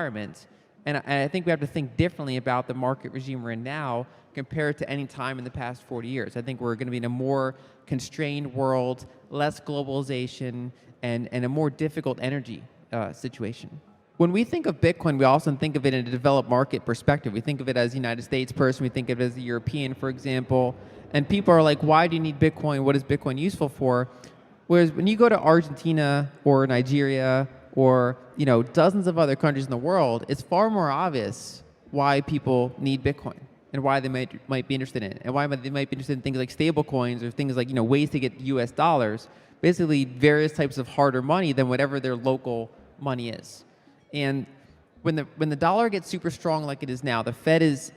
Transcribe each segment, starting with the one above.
environment. And I think we have to think differently about the market regime we're in now compared to any time in the past 40 years. I think we're going to be in a more constrained world, less globalization, and a more difficult energy situation. When we think of Bitcoin, we also think of it in a developed market perspective. We think of it as a United States person. We think of it as a European, for example. And people are like, why do you need Bitcoin? What is Bitcoin useful for? Whereas when you go to Argentina or Nigeria or dozens of other countries in the world, it's far more obvious why people need Bitcoin and why they might be interested in it, and why they might be interested in things like stable coins or things like ways to get US dollars, basically various types of harder money than whatever their local money is. And when the dollar gets super strong like it is now, the Fed is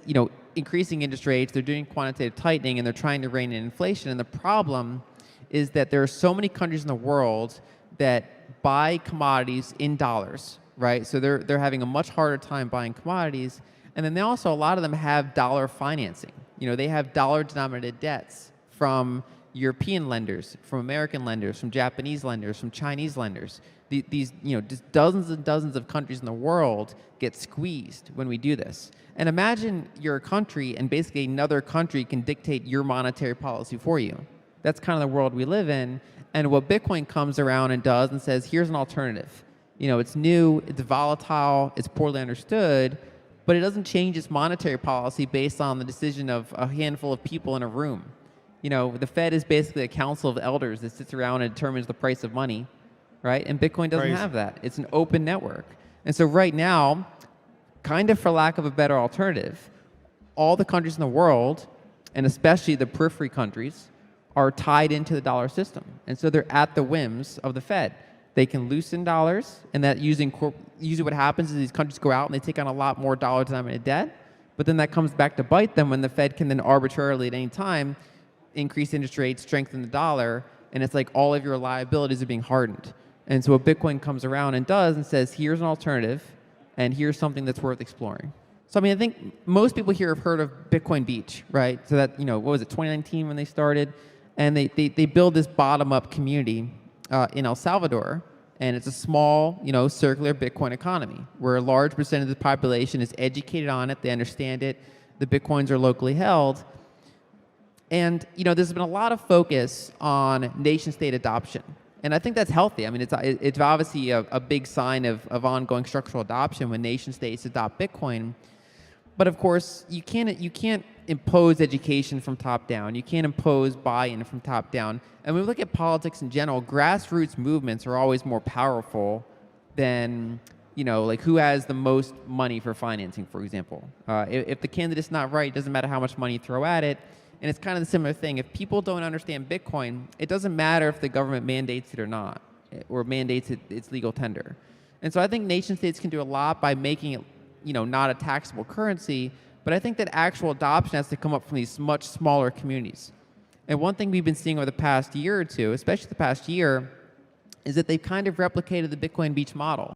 increasing interest rates, they're doing quantitative tightening, and they're trying to rein in inflation. And the problem is that there are so many countries in the world that buy commodities in dollars, right? So they're having a much harder time buying commodities. And then a lot of them have dollar financing. They have dollar-denominated debts from European lenders, from American lenders, from Japanese lenders, from Chinese lenders. These just dozens and dozens of countries in the world get squeezed when we do this. And imagine you're a country and basically another country can dictate your monetary policy for you. That's kind of the world we live in. And what Bitcoin comes around and does and says, here's an alternative. It's new, it's volatile, it's poorly understood, but it doesn't change its monetary policy based on the decision of a handful of people in a room. The Fed is basically a council of elders that sits around and determines the price of money, right? And Bitcoin doesn't have that. It's an open network. And so right now, kind of for lack of a better alternative, all the countries in the world, and especially the periphery countries, are tied into the dollar system. And so they're at the whims of the Fed. They can loosen dollars, and that usually what happens is these countries go out and they take on a lot more dollar-denominated debt, but then that comes back to bite them when the Fed can then arbitrarily at any time increase interest rates, strengthen the dollar, and it's like all of your liabilities are being hardened. And so what Bitcoin comes around and does and says, here's an alternative, and here's something that's worth exploring. So I think most people here have heard of Bitcoin Beach, right? So that, what was it, 2019 when they started? And they build this bottom-up community in El Salvador, and it's a small, circular Bitcoin economy where a large percent of the population is educated on it, they understand it, the Bitcoins are locally held. And, there's been a lot of focus on nation-state adoption. And I think that's healthy. It's obviously a big sign of ongoing structural adoption when nation-states adopt Bitcoin. But of course, you can't impose education from top down. You can't impose buy-in from top down. And when we look at politics in general, grassroots movements are always more powerful than, like who has the most money for financing, for example. If the candidate's not right, it doesn't matter how much money you throw at it. And it's kind of the similar thing. If people don't understand Bitcoin, it doesn't matter if the government mandates it or not, or mandates its legal tender. And so I think nation states can do a lot by making it not a taxable currency, but I think that actual adoption has to come up from these much smaller communities. And one thing we've been seeing over the past year or two, especially the past year, is that they've kind of replicated the Bitcoin Beach model.